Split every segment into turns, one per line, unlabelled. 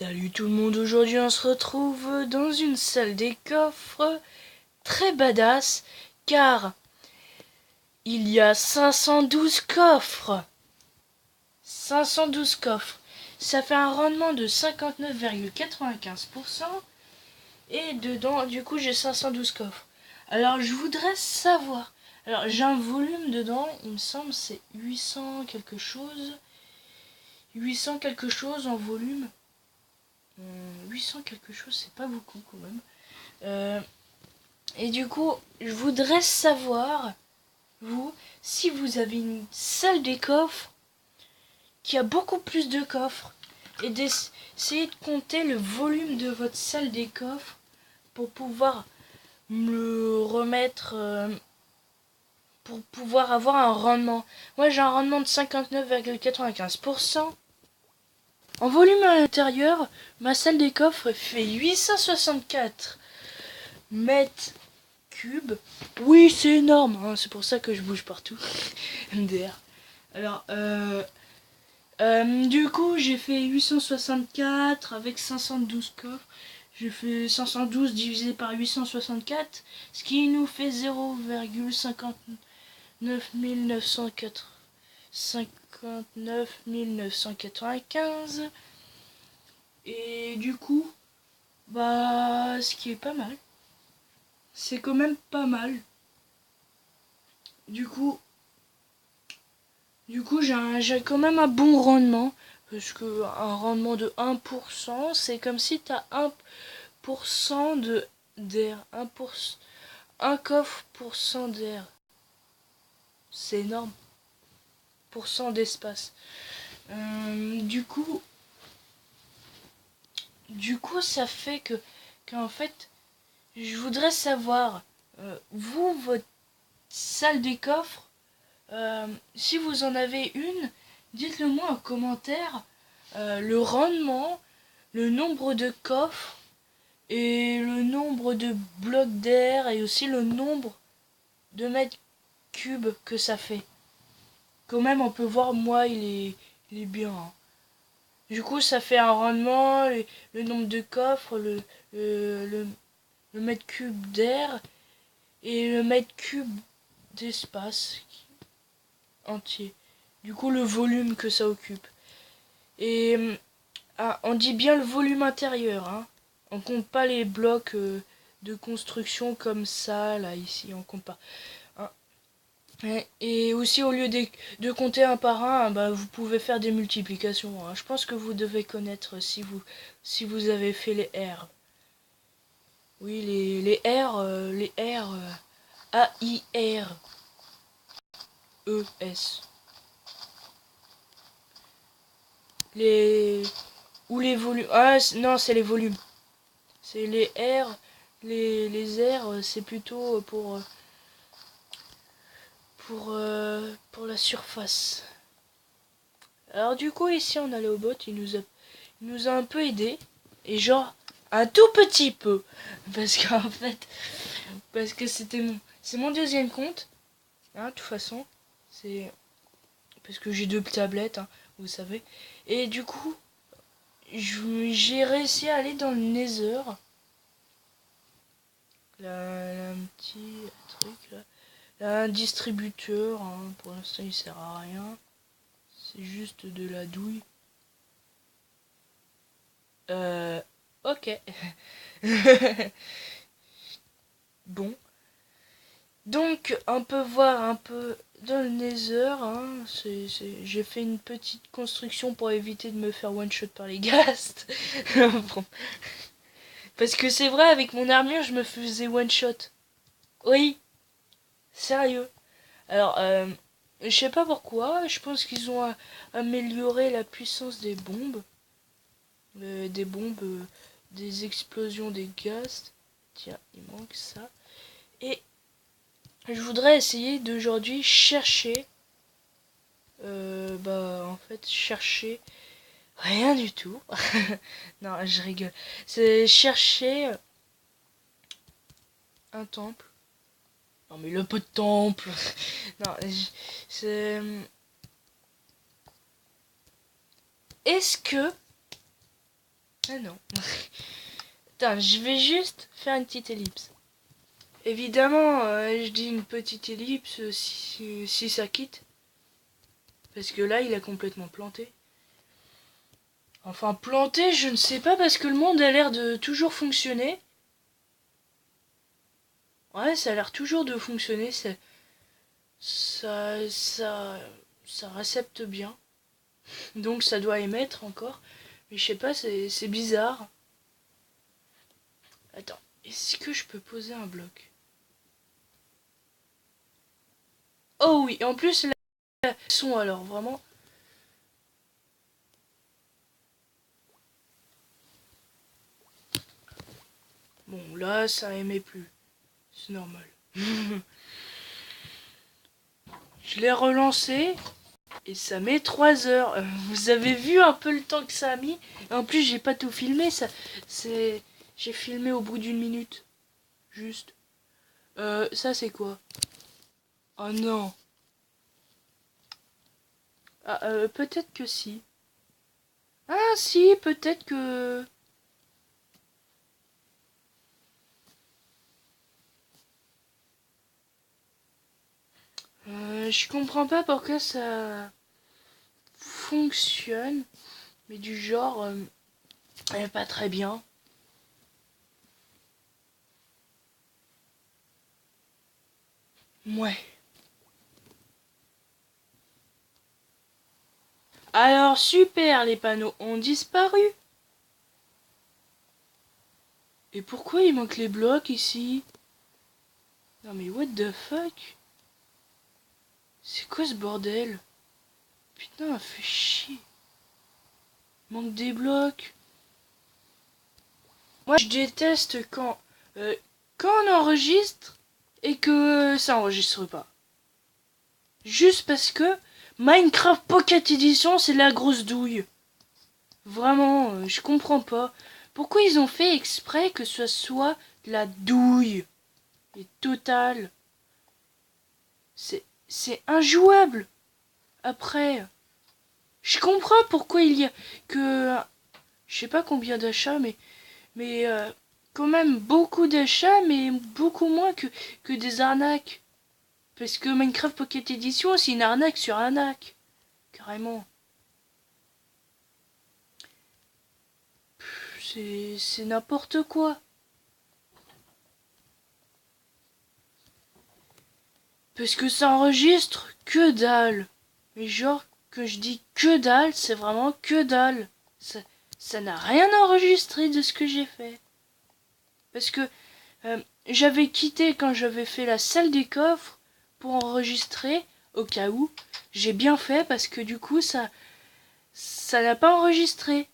Salut tout le monde, aujourd'hui on se retrouve dans une salle des coffres très badass car il y a 512 coffres. 512 coffres. Ça fait un rendement de 59,95% et dedans du coup j'ai 512 coffres. Alors je voudrais savoir. Alors j'ai un volume dedans, il me semble c'est 800 quelque chose. 800 quelque chose en volume. 800 quelque chose, c'est pas beaucoup quand même. Et du coup, je voudrais savoir, vous, si vous avez une salle des coffres qui a beaucoup plus de coffres et d'essayer de compter le volume de votre salle des coffres pour pouvoir me remettre, pour pouvoir avoir un rendement. Moi, j'ai un rendement de 59,95%. En volume à l'intérieur, ma salle des coffres fait 864 mètres cubes. Oui, c'est énorme, hein, c'est pour ça que je bouge partout. MDR. Alors, du coup, j'ai fait 864 avec 512 coffres. J'ai fait 512 divisé par 864, ce qui nous fait 0,59 995. Et du coup, bah, ce qui est pas mal. C'est quand même pas mal. Du coup, j'ai quand même un bon rendement. Parce que un rendement de 1%, c'est comme si tu as 1% d'air. Un coffre pour 100 d'air. C'est énorme. Pour 100 d'espace. Du coup, ça fait qu'en fait, je voudrais savoir, vous, votre salle des coffres, si vous en avez une, dites-le moi en commentaire. Le rendement, le nombre de coffres et le nombre de blocs d'air et aussi le nombre de mètres cubes que ça fait. Quand même, on peut voir, moi, il est bien, hein. Du coup, ça fait un rendement, le nombre de coffres, le, le, le mètre cube d'air et le mètre cube d'espace entier. Du coup, le volume que ça occupe. Et on dit bien le volume intérieur, hein. On compte pas les blocs de construction comme ça, là, ici, on compte pas. Hein. Et aussi, au lieu de compter un par un, bah, vous pouvez faire des multiplications, hein. Je pense que vous devez connaître si vous avez fait les R. Oui, les R, A-I-R-E-S. Les... Ou les volumes. Ah, non, c'est les volumes. C'est les R. Les R, c'est plutôt pour la surface. Alors du coup, ici, on allait au bot, il nous a un peu aidé. Et genre, un tout petit peu. Parce qu'en fait, parce que c'est mon deuxième compte. Hein, de toute façon, c'est parce que j'ai deux tablettes, hein, vous savez. Et du coup, j'ai réussi à aller dans le Nether. Là, un petit truc là. Là, un distributeur, hein, pour l'instant il sert à rien. C'est juste de la douille. Ok. Bon. Donc, on peut voir un peu dans le Nether, hein. J'ai fait une petite construction pour éviter de me faire one shot par les ghasts. Bon. Parce que c'est vrai, avec mon armure, je me faisais one shot. Oui, sérieux. Alors, je sais pas pourquoi, je pense qu'ils ont amélioré la puissance des bombes. Des explosions des gaz. Tiens, il manque ça. Et je voudrais essayer d'aujourd'hui chercher. En fait, chercher rien du tout. Non, je rigole. C'est chercher un temple. Non, mais le peu de temple. Non, c'est. Est-ce que Ah non. Attends, je vais juste faire une petite ellipse. Évidemment, je dis une petite ellipse si ça quitte. Parce que là, il a complètement planté. Enfin, planté, je ne sais pas, parce que le monde a l'air de toujours fonctionner. Ouais, ça a l'air toujours de fonctionner. Ça, ça, ça récepte bien. Donc ça doit émettre encore. Mais je sais pas, c'est bizarre. Attends, est-ce que je peux poser un bloc? Oh oui, en plus, là, son alors, vraiment. Bon, là, ça émet plus. C'est normal. Je l'ai relancé et ça met 3 heures. Vous avez vu un peu le temps que ça a mis? En plus, j'ai pas tout filmé, c'est j'ai filmé au bout d'une minute. Juste. Ça c'est quoi? Oh non. Ah, peut-être que si. Ah si, peut-être que... je comprends pas pourquoi ça fonctionne, mais du genre, pas très bien. Ouais. Alors super, les panneaux ont disparu. Et pourquoi il manque les blocs ici? Non mais what the fuck? C'est quoi ce bordel? Putain, fait chier. Manque des blocs. Moi je déteste euh, quand on enregistre et que ça enregistre pas. Juste parce que Minecraft Pocket Edition c'est la grosse douille. Vraiment, je comprends pas. Pourquoi ils ont fait exprès que ce soit de la douille et totale? C'est injouable. Après, je comprends pourquoi il y a que je sais pas combien d'achats, mais quand même beaucoup d'achats, mais beaucoup moins que des arnaques. Parce que Minecraft Pocket Edition, c'est une arnaque sur arnaque, carrément. C'est n'importe quoi. Parce que ça enregistre que dalle. Mais genre, que je dis que dalle, c'est vraiment que dalle. Ça, ça n'a rien enregistré de ce que j'ai fait. Parce que j'avais quitté quand j'avais fait la salle des coffres pour enregistrer, au cas où. J'ai bien fait parce que du coup, ça n'a pas enregistré.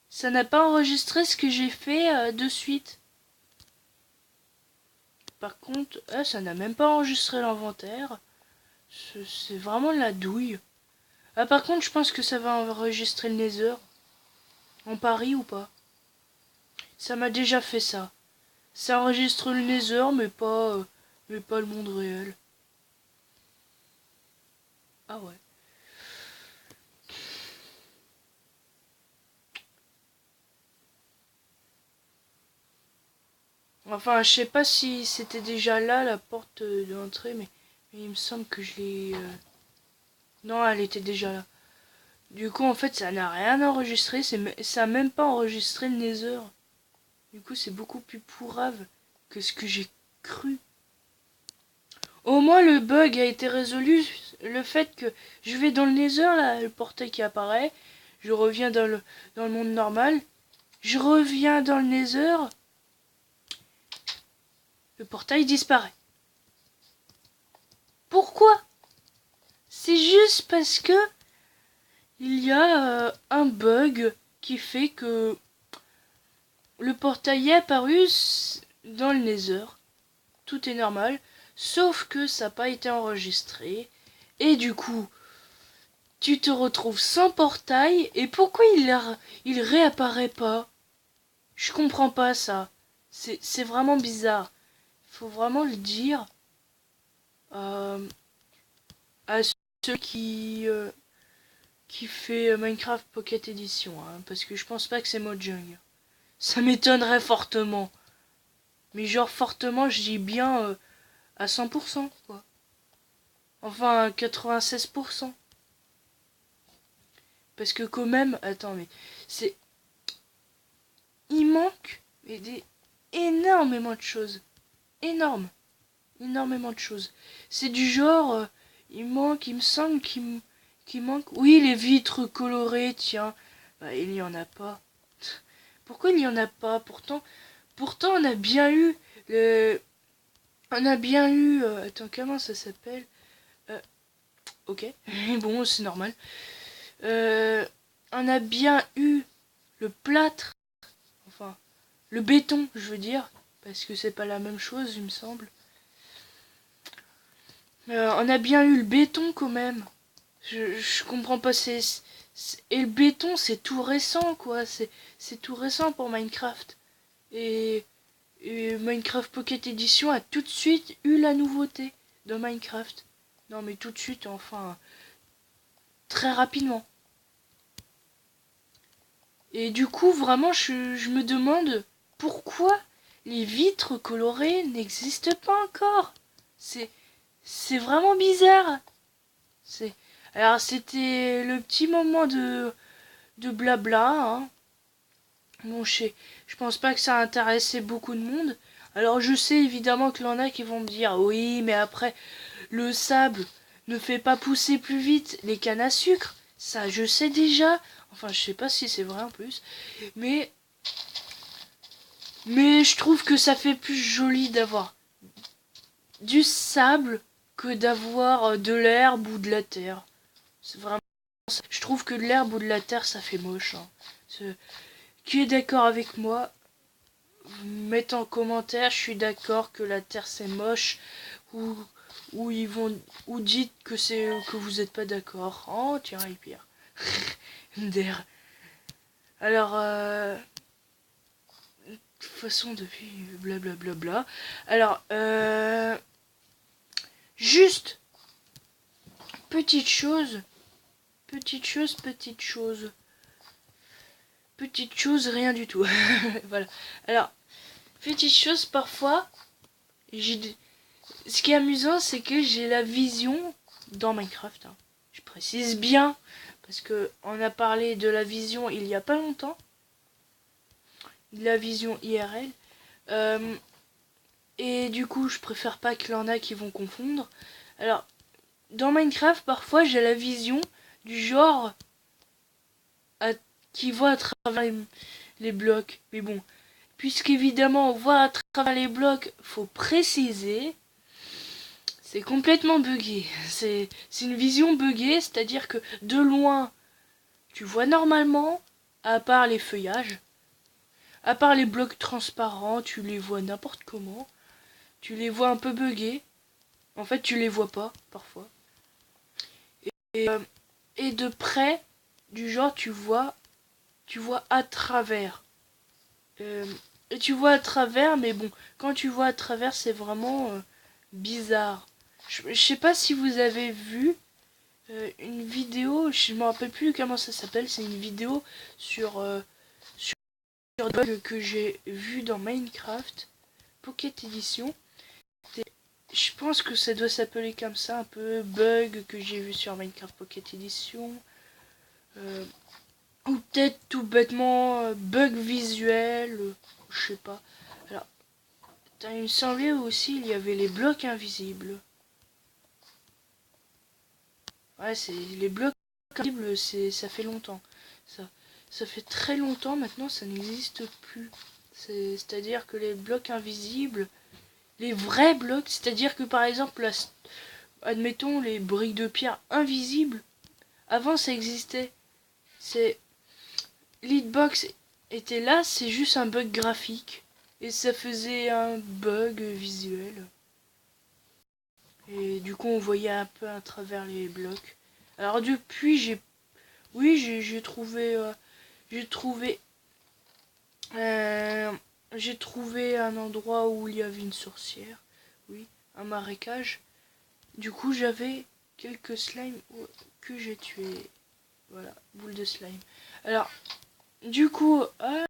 Ça n'a pas enregistré ce que j'ai fait de suite. Par contre, ça n'a même pas enregistré l'inventaire. C'est vraiment de la douille. Ah, par contre, je pense que ça va enregistrer le Nether. En Paris ou pas? Ça m'a déjà fait ça. Ça enregistre le Nether, mais pas le monde réel. Ah ouais. Enfin, je sais pas si c'était déjà là, la porte d'entrée, mais il me semble que je l'ai... Non, elle était déjà là. Du coup, en fait, ça n'a rien enregistré. Ça a même pas enregistré le Nether. Du coup, c'est beaucoup plus pourrave que ce que j'ai cru. Au moins, le bug a été résolu. Le fait que je vais dans le Nether, là, le portail qui apparaît. Je reviens dans le monde normal. Je reviens dans le Nether. Le portail disparaît. Pourquoi? C'est juste parce que il y a un bug qui fait que le portail est apparu dans le Nether. Tout est normal. Sauf que ça n'a pas été enregistré. Et du coup, tu te retrouves sans portail. Et pourquoi il réapparaît pas? Je comprends pas ça. C'est vraiment bizarre. Faut vraiment le dire euh, à ceux qui fait Minecraft Pocket Edition. Hein, parce que je pense pas que c'est Mojang. Ça m'étonnerait fortement. Mais genre fortement, je dis bien à 100%, quoi. Enfin, à 96%. Parce que quand même, attends, mais c'est... Il manque mais énormément de choses. Énorme. Énormément de choses. C'est du genre... il me semble qu'il manque... Oui, les vitres colorées, tiens. Bah, il n'y en a pas. Pourquoi il n'y en a pas? Pourtant, on a bien eu... On a bien eu... attends, comment ça s'appelle? Ok. Bon, c'est normal. On a bien eu le plâtre. Enfin, le béton, je veux dire. Parce que c'est pas la même chose, il me semble. On a bien eu le béton quand même. Je comprends pas. Et le béton, c'est tout récent, quoi. C'est tout récent pour Minecraft. Et Minecraft Pocket Edition a tout de suite eu la nouveauté de Minecraft. Non, mais tout de suite, enfin, très rapidement. Et du coup, vraiment, je me demande pourquoi les vitres colorées n'existent pas encore. C'est, c'est vraiment bizarre. C'est, alors c'était le petit moment de blabla, hein. Bon, je pense pas que ça a intéressé beaucoup de monde. Alors je sais évidemment qu'il y en a qui vont me dire oui, mais après le sable ne fait pas pousser plus vite les cannes à sucre. Ça, je sais déjà. Enfin, je sais pas si c'est vrai en plus. Mais je trouve que ça fait plus joli d'avoir du sable que d'avoir de l'herbe ou de la terre. C'est vraiment ça. Je trouve que de l'herbe ou de la terre, ça fait moche, hein. Qui est d'accord avec moi? Mettez en commentaire, je suis d'accord que la terre c'est moche, ou ils vont, ou dites que vous êtes pas d'accord. Oh tiens, il pire. Der. Alors de toute façon depuis blablabla. Bla bla bla. Alors juste petite chose, petite chose, rien du tout. Voilà. Alors petite chose parfois, ce qui est amusant, c'est que j'ai la vision dans Minecraft, hein. Je précise bien parce que on a parlé de la vision il y a pas longtemps, de la vision IRL. Et du coup, je préfère pas qu'il y en a qui vont confondre. Alors, dans Minecraft, parfois, j'ai la vision du genre à, qui voit à travers les blocs. Mais bon, puisqu'évidemment, on voit à travers les blocs, faut préciser, c'est complètement buggé. C'est une vision buggée, c'est-à-dire que de loin, tu vois normalement, à part les feuillages, à part les blocs transparents, tu les vois n'importe comment. Tu les vois un peu buggés. En fait, tu les vois pas, parfois. Et, et de près, du genre, tu vois à travers. Et tu vois à travers, mais bon, quand tu vois à travers, c'est vraiment bizarre. Je sais pas si vous avez vu une vidéo, je me rappelle plus comment ça s'appelle, c'est une vidéo sur un bug que j'ai vu dans Minecraft Pocket Edition. Je pense que ça doit s'appeler comme ça, un peu bug que j'ai vu sur Minecraft Pocket Edition. Ou peut-être tout bêtement bug visuel, je sais pas. Alors, il me semblait aussi il y avait les blocs invisibles. Ouais, c'est les blocs invisibles, ça fait longtemps. Ça fait très longtemps maintenant, ça n'existe plus. C'est-à-dire que les blocs invisibles, les vrais blocs, c'est-à-dire que par exemple, admettons les briques de pierre invisibles, avant ça existait. C'est l'hitbox était là, c'est juste un bug graphique et ça faisait un bug visuel. Et du coup, on voyait un peu à travers les blocs. Alors depuis, j'ai trouvé euh, j'ai trouvé un endroit où il y avait une sorcière. Oui, un marécage. Du coup, j'avais quelques slimes que j'ai tués. Voilà, boule de slime. Alors, du coup,